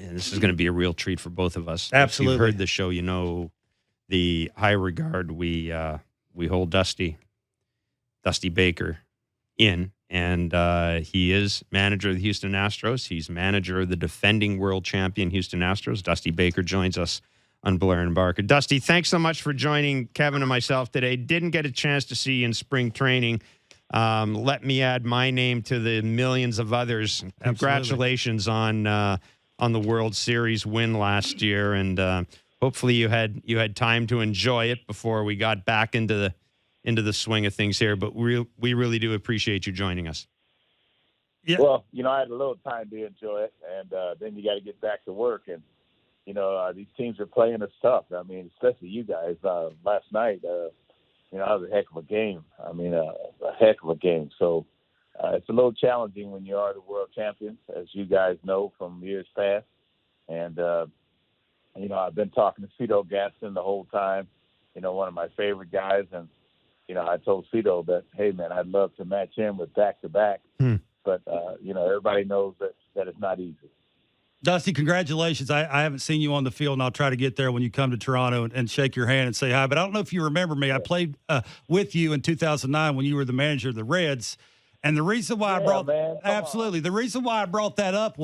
And this is going to be a real treat for both of us. Absolutely. If you've heard the show, you know the high regard we hold Dusty Baker in. And he is manager of the Houston Astros. He's manager of the defending world champion Houston Astros. Dusty Baker joins us on Blair and Barker. Dusty, thanks so much for joining Kevin and myself today. Didn't get a chance to see you in spring training. Let me add my name to the millions of others. Congratulations on the World Series win last year, and hopefully you had time to enjoy it before we got back into the swing of things here. But we really do appreciate you joining us. Yeah. Well, I had a little time to enjoy it, and then you got to get back to work. And these teams are playing us tough. I mean, especially you guys. Last night, that was a heck of a game. I mean, a heck of a game. So it's a little challenging when you are the world champions, as you guys know from years past. And I've been talking to Cito Gaston the whole time. One of my favorite guys, and I told Cito that, hey, man, I'd love to match him with back-to-back. But, everybody knows that it's not easy. Dusty, congratulations. I haven't seen you on the field, and I'll try to get there when you come to Toronto and shake your hand and say hi. But I don't know if you remember me. I played with you in 2009 when you were the manager of the Reds. And the reason why the reason why I brought that up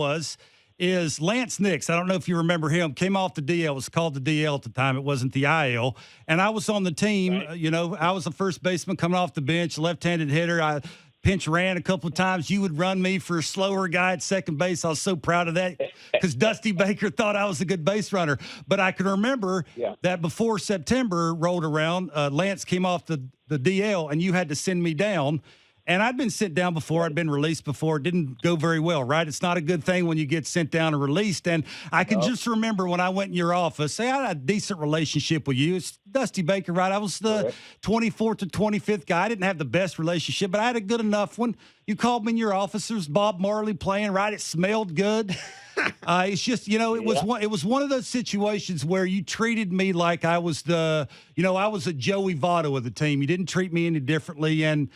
is Lance Nix. I don't know if you remember him. Came off the DL. It was called the DL at the time. It wasn't the IL. And I was on the team. Right. I was the first baseman coming off the bench, left-handed hitter. I pinch ran a couple of times. You would run me for a slower guy at second base. I was so proud of that because Dusty Baker thought I was a good base runner. But I can remember that before September rolled around, Lance came off the DL, and you had to send me down. And I'd been sent down before. I'd been released before. It didn't go very well, right? It's not a good thing when you get sent down and released. And I can just remember when I went in your office, I had a decent relationship with you. It's Dusty Baker, right? I was the 24th to 25th guy. I didn't have the best relationship, but I had a good enough one. You called me in your office. There was Bob Marley playing, right? It smelled good. It's just, it was one of those situations where you treated me like I was I was a Joey Votto of the team. You didn't treat me any differently. And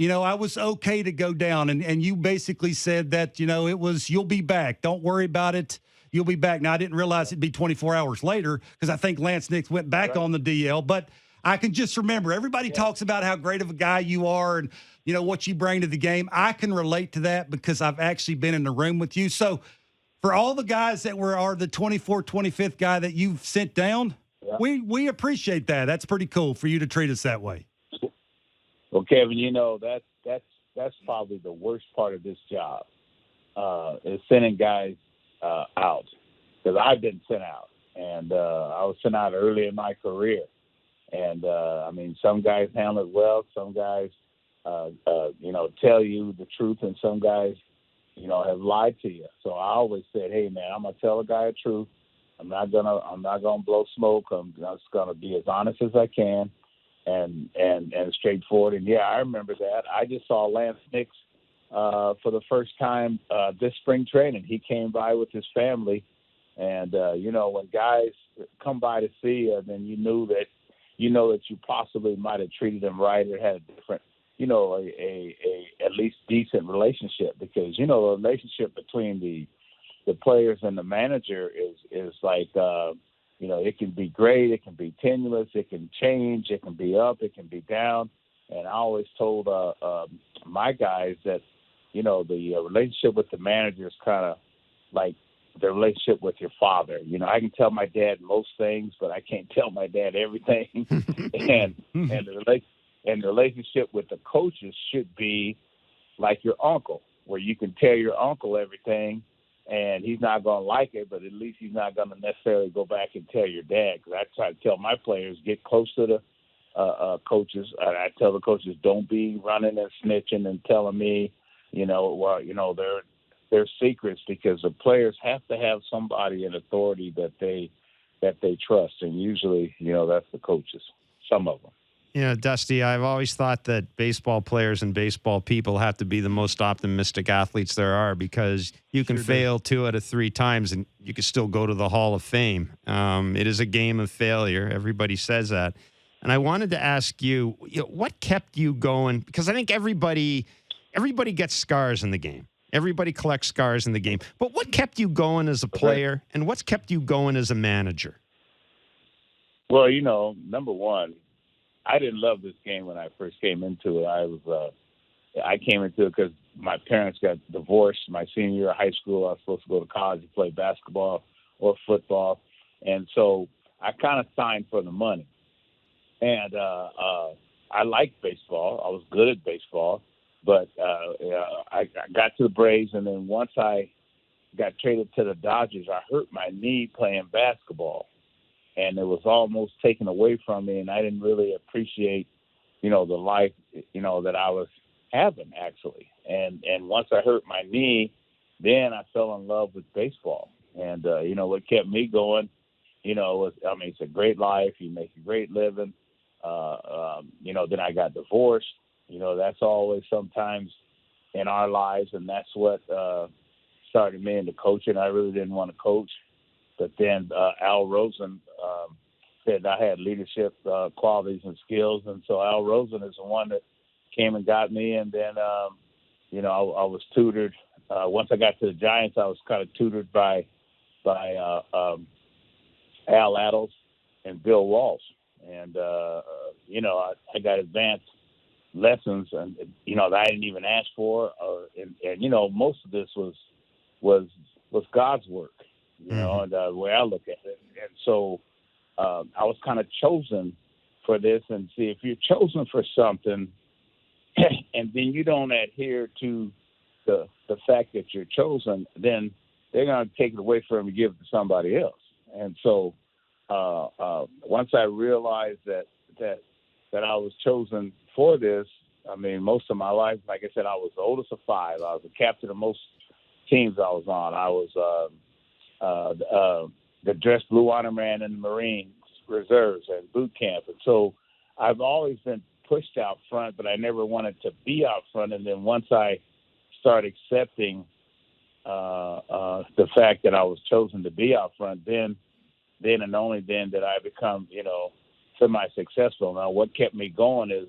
I was okay to go down, and you basically said that, it was, you'll be back. Don't worry about it. You'll be back. Now, I didn't realize it'd be 24 hours later because I think Lance Nix went back on the DL. But I can just remember everybody talks about how great of a guy you are and, what you bring to the game. I can relate to that because I've actually been in the room with you. So for all the guys that are the 24th, 25th guy that you've sent down, we appreciate that. That's pretty cool for you to treat us that way. Well, Kevin, that's probably the worst part of this job is sending guys out, because I've been sent out, and I was sent out early in my career. And some guys handle it well, some guys tell you the truth, and some guys have lied to you. So I always said, hey man, I'm gonna tell a guy the truth. I'm not gonna blow smoke. I'm just gonna be as honest as I can. And straightforward. And I remember that. I just saw Lance Nix for the first time this spring training. He came by with his family, and when guys come by to see you, then you know that you possibly might have treated them right or had a different, a at least decent relationship, because the relationship between the players and the manager is like. It can be great, it can be tenuous, it can change, it can be up, it can be down. And I always told my guys that, the relationship with the manager is kind of like the relationship with your father. I can tell my dad most things, but I can't tell my dad everything. and the relationship with the coaches should be like your uncle, where you can tell your uncle everything. And he's not going to like it, but at least he's not going to necessarily go back and tell your dad. Because I try to tell my players, get close to the coaches. And I tell the coaches, don't be running and snitching and telling me, their secrets, because the players have to have somebody in authority that they trust. And usually, that's the coaches, some of them. Dusty, I've always thought that baseball players and baseball people have to be the most optimistic athletes there are, because you can fail 2 out of 3 times and you can still go to the Hall of Fame. It is a game of failure. Everybody says that. And I wanted to ask you, what kept you going? Because I think everybody gets scars in the game. Everybody collects scars in the game. But what kept you going as a player, and what's kept you going as a manager? Well, number one, I didn't love this game when I first came into it. I came into it because my parents got divorced my senior year of high school. I was supposed to go to college and play basketball or football. And so I kind of signed for the money. And I liked baseball. I was good at baseball. But I got to the Braves, and then once I got traded to the Dodgers, I hurt my knee playing basketball. And it was almost taken away from me, and I didn't really appreciate, the life, that I was having, actually. And once I hurt my knee, then I fell in love with baseball. And, what kept me going, it's a great life. You make a great living. Then I got divorced. That's always sometimes in our lives, and that's what started me into coaching. I really didn't want to coach. But then Al Rosen said I had leadership qualities and skills, and so Al Rosen is the one that came and got me. And then, I was tutored. Once I got to the Giants, I was kind of tutored by Al Addles and Bill Walsh. And, I got advanced lessons, and, that I didn't even ask for. And most of this was God's work. And the way I look at it. And so I was kind of chosen for this. And see, if you're chosen for something and then you don't adhere to the fact that you're chosen, then they're going to take it away from you and give it to somebody else. And so once I realized that I was chosen for this, most of my life, like I said, I was the oldest of five. I was the captain of most teams I was on. I was the dress blue honor man in the Marine Reserves and boot camp. And so I've always been pushed out front, but I never wanted to be out front. And then once I started accepting the fact that I was chosen to be out front, then and only then did I become, semi-successful. Now, what kept me going is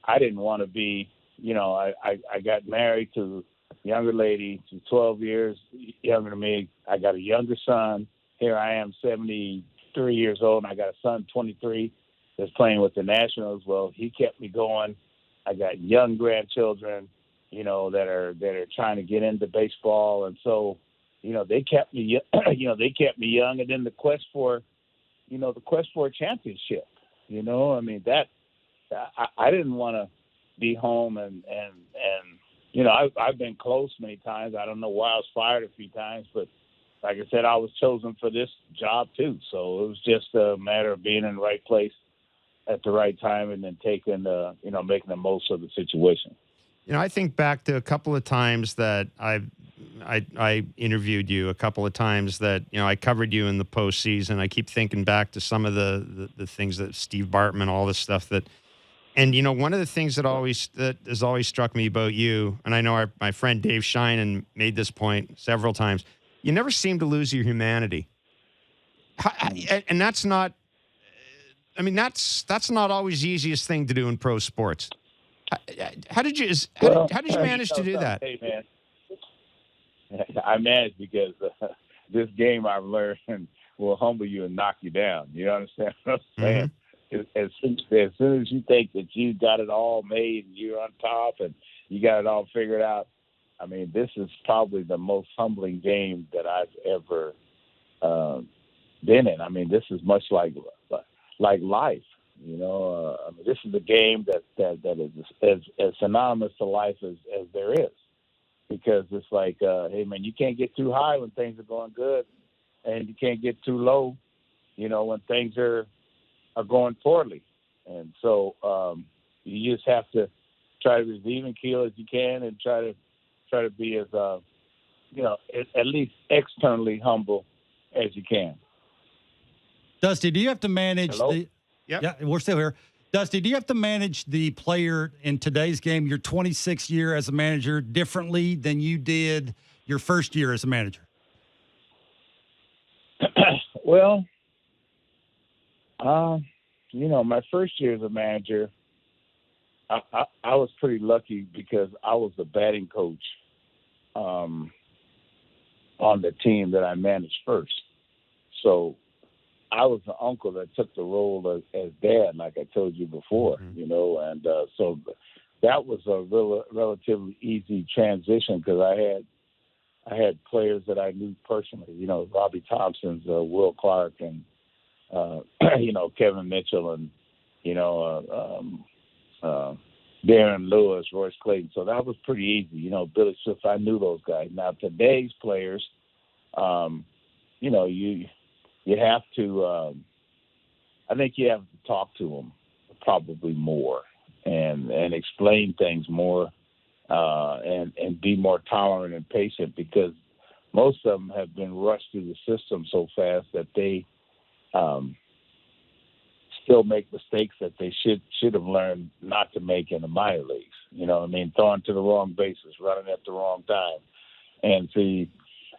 I didn't want to be, I got married to younger lady. She's 12 years younger than me. I got a younger son. Here I am, 73 years old, and I got a son, 23, that's playing with the Nationals. Well, he kept me going. I got young grandchildren, that are trying to get into baseball, and so, they kept me, young. And then the quest for a championship. I didn't want to be home and. I've been close many times. I don't know why I was fired a few times, but like I said, I was chosen for this job too. So it was just a matter of being in the right place at the right time and then making the most of the situation. I think back to a couple of times that I interviewed you, a couple of times that, I covered you in the postseason. I keep thinking back to some of the things that Steve Bartman, all this stuff that. And, one of the things that has always struck me about you, and I know my friend Dave Sheinin made this point several times, you never seem to lose your humanity. And that's not, that's not always the easiest thing to do in pro sports. How did you manage to do that? Hey, man, I managed because this game I've learned will humble you and knock you down. You understand what I'm saying? Mm-hmm. As soon as you think that you got it all made and you're on top and you got it all figured out, this is probably the most humbling game that I've ever been in. This is much like life. This is a game that is as synonymous to life as there is, because it's like, hey man, you can't get too high when things are going good, and you can't get too low, when things are going poorly. And so you just have to try to be as even keel as you can and try to be as at least externally humble as you can. Dusty, do you have to manage Hello? Yeah, we're still here. Dusty, do you have to manage the player in today's game, your 26th year as a manager, differently than you did your first year as a manager? Well, my first year as a manager, I was pretty lucky because I was the batting coach on the team that I managed first. So I was the uncle that took the role as dad, like I told you before, you know, and so that was a relatively easy transition because I had players that I knew personally, you know, Robbie Thompson's, Will Clark, and you know, Kevin Mitchell, and you know, Darren Lewis, Royce Clayton. So that was pretty easy, you know. Billy Swift, I knew those guys. Now today's players, you know, you have to. I think you have to talk to them probably more and explain things more, and be more tolerant and patient, because most of them have been rushed through the system so fast that they still make mistakes that they should have learned not to make in the minor leagues. You know what I mean? Throwing to the wrong bases, running at the wrong time. And see,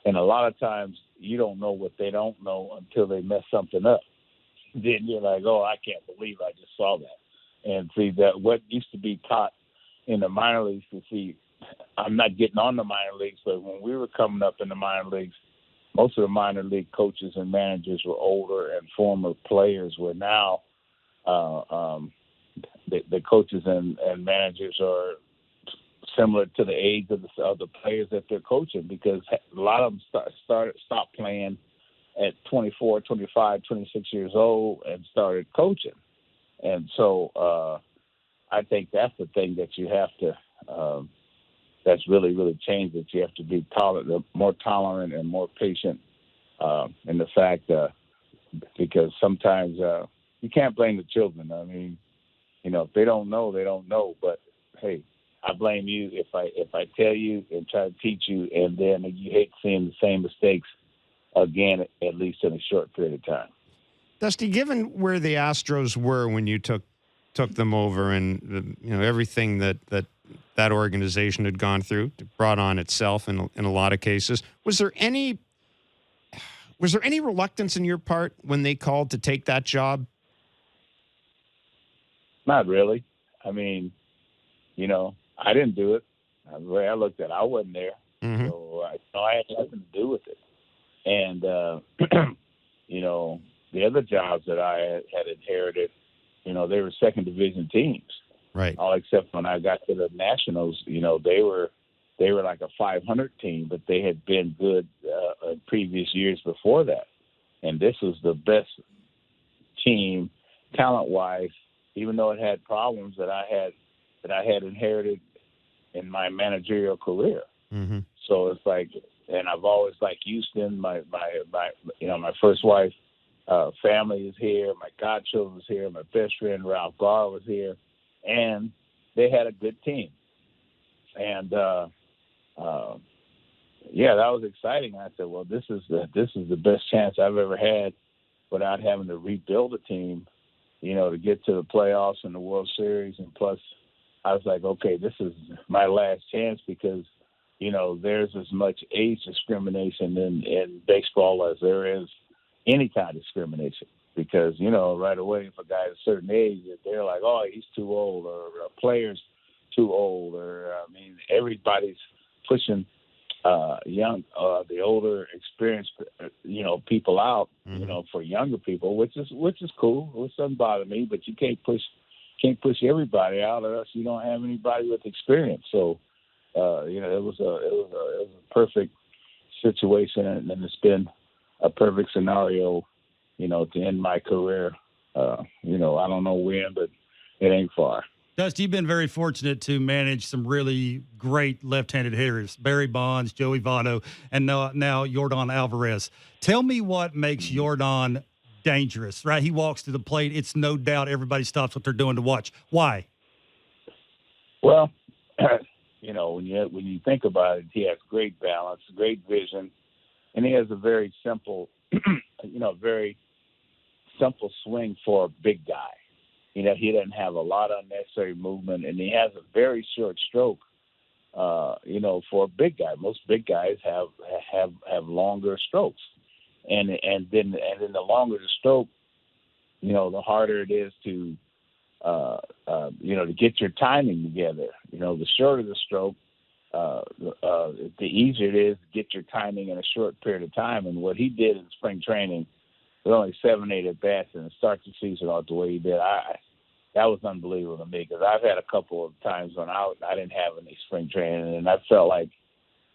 and a lot of times you don't know what they don't know until they mess something up. Then you're like, oh, I can't believe I just saw that. And see, that what used to be taught in the minor leagues, to see, I'm not getting on the minor leagues, but when we were coming up in the minor leagues, most of the minor league coaches and managers were older, and former players were now the coaches and managers are similar to the age of the players that they're coaching, because a lot of them stopped playing at 24, 25, 26 years old and started coaching. And so I think that's the thing that you have to that's really, really changed, that you have to be more tolerant and more patient in the fact because sometimes you can't blame the children. I mean, you know, if they don't know, they don't know. But hey, I blame you if I tell you and try to teach you, and then you hate seeing the same mistakes again, at least in a short period of time. Dusty, given where the Astros were when you took them over, and you know everything that organization had gone through, brought on itself in a lot of cases, was there any reluctance in your part when they called to take that job? Not really. I mean, you know, I didn't do it. The way I looked at it, I wasn't there. Mm-hmm. So I had nothing to do with it. And, you know, the other jobs that I had inherited, you know, they were second division teams. Right. All except when I got to the Nationals, you know, they were like a 500 team, but they had been good in previous years before that. And this was the best team talent-wise, even though it had problems that I had inherited in my managerial career. Mm-hmm. So it's like, and I've always liked Houston. My you know, my first wife, family is here. My godchildren was here. My best friend Ralph Garr was here, and they had a good team. And yeah, that was exciting. I said, well, this is the best chance I've ever had without having to rebuild a team, you know, to get to the playoffs and the World Series. And plus, I was like, okay, this is my last chance, because, you know, there's as much age discrimination in baseball as there is any kind of discrimination. Because, you know, right away, if a guy's a certain age, they're like, oh, he's too old, or a player's too old, or, I mean, everybody's pushing the older, experienced, you know, people out, mm-hmm. you know, for younger people, which is cool. It doesn't bother me, but you can't push everybody out, or else you don't have anybody with experience. So, you know, it was a perfect situation, and it's been a perfect scenario, you know, to end my career. You know, I don't know when, but it ain't far. Dusty, you've been very fortunate to manage some really great left-handed hitters, Barry Bonds, Joey Votto, and now Yordan Alvarez. Tell me what makes Yordan dangerous, right? He walks to the plate. It's no doubt everybody stops what they're doing to watch. Why? Well, you know, when you think about it, he has great balance, great vision, and he has a very simple, you know, very simple swing for a big guy. You know, he doesn't have a lot of unnecessary movement, and he has a very short stroke. You know, for a big guy, most big guys have longer strokes, and then the longer the stroke, you know, the harder it is to you know, to get your timing together. You know, the shorter the stroke, the easier it is to get your timing in a short period of time. And what he did in spring training with only 7-8 at bats and start the season off the way he did, that was unbelievable to me, because I've had a couple of times when I didn't have any spring training, and I felt like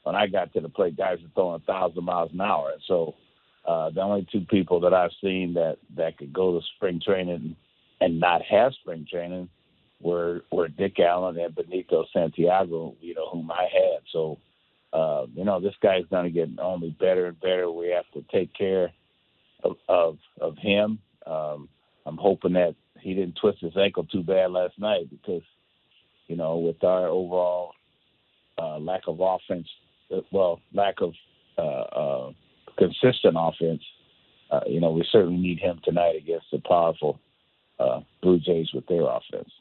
when I got to the plate, guys were throwing 1,000 miles an hour. And so the only two people that I've seen that could go to spring training and not have spring training were Dick Allen and Benito Santiago, whom I had. So, this guy's going to get only better and better. We have to take care of him. I'm hoping that he didn't twist his ankle too bad last night, because, with our overall lack of offense, lack of consistent offense, we certainly need him tonight against the powerful Blue Jays with their offense.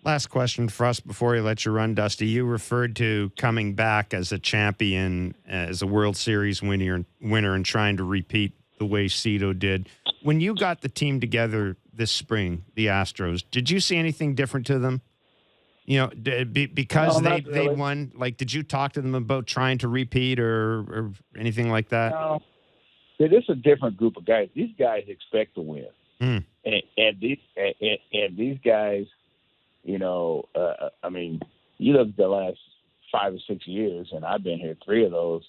Last question for us before we let you run, Dusty. You referred to coming back as a champion, as a World Series winner, and trying to repeat the way Cito did. When you got the team together this spring, the Astros, did you see anything different to them? Because No, they'd won. Like, did you talk to them about trying to repeat or anything like that? No. It is a different group of guys. These guys expect to win, and these guys. You look at the last 5 or 6 years, and I've been here 3 of those.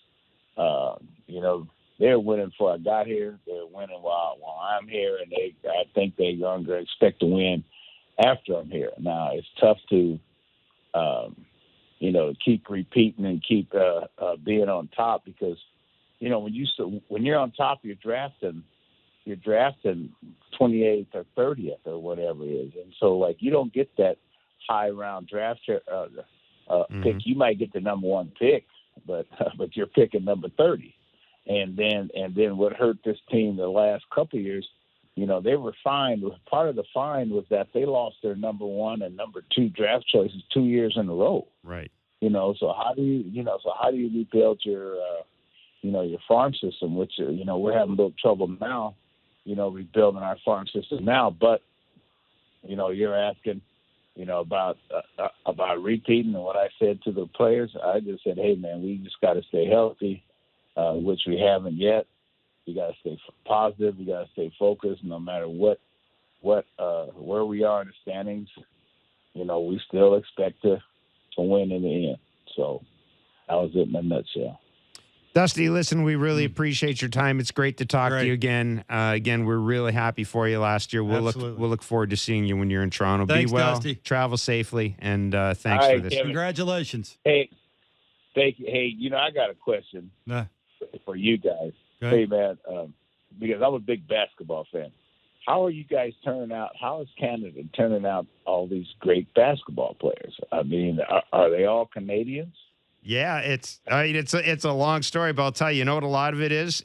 They're winning before I got here. They're winning while I'm here, and I think they're going to expect to win after I'm here. Now, it's tough to, keep repeating and keep being on top, because, when you're on top, you're drafting 28th or 30th or whatever it is. And so, you don't get that high round draft pick. You might get the number 1 pick, but you're picking number 30. And then what hurt this team the last couple of years, they were fined. Part of the fine was that they lost their number 1 and number 2 draft choices 2 years in a row. Right. So how do you rebuild your farm system, which, we're having a little trouble now, rebuilding our farm system now. But, you're asking, about repeating. And what I said to the players, I just said, hey, man, we just got to stay healthy, which we haven't yet. We got to stay positive. We got to stay focused, no matter where we are in the standings. We still expect to win in the end. So that was it in a nutshell. Dusty, listen, we really appreciate your time. It's great to talk to you again. Again, we're really happy for you last year. We'll look forward to seeing you when you're in Toronto. Thanks, Be well, Dusty. Travel safely, and thanks for this. Kevin. Congratulations. Hey, thank you. Hey, I got a question for you guys. Hey, man, because I'm a big basketball fan. How are you guys turning out? How is Canada turning out all these great basketball players? I mean, are they all Canadians? Yeah, it's a long story, but I'll tell you. You know what a lot of it is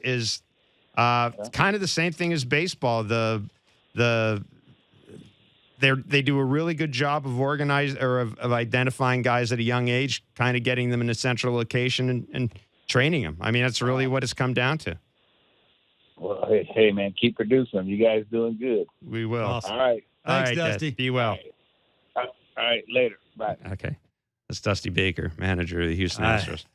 kind of the same thing as baseball. They do a really good job of identifying guys at a young age, kind of getting them in a central location and training them. I mean, that's really what it's come down to. Well, hey, man, keep producing them. You guys doing good. We will. Awesome. All right. Thanks, All right, Dusty. Be well. All right, later. Bye. Okay. That's Dusty Baker, manager of the Houston Astros.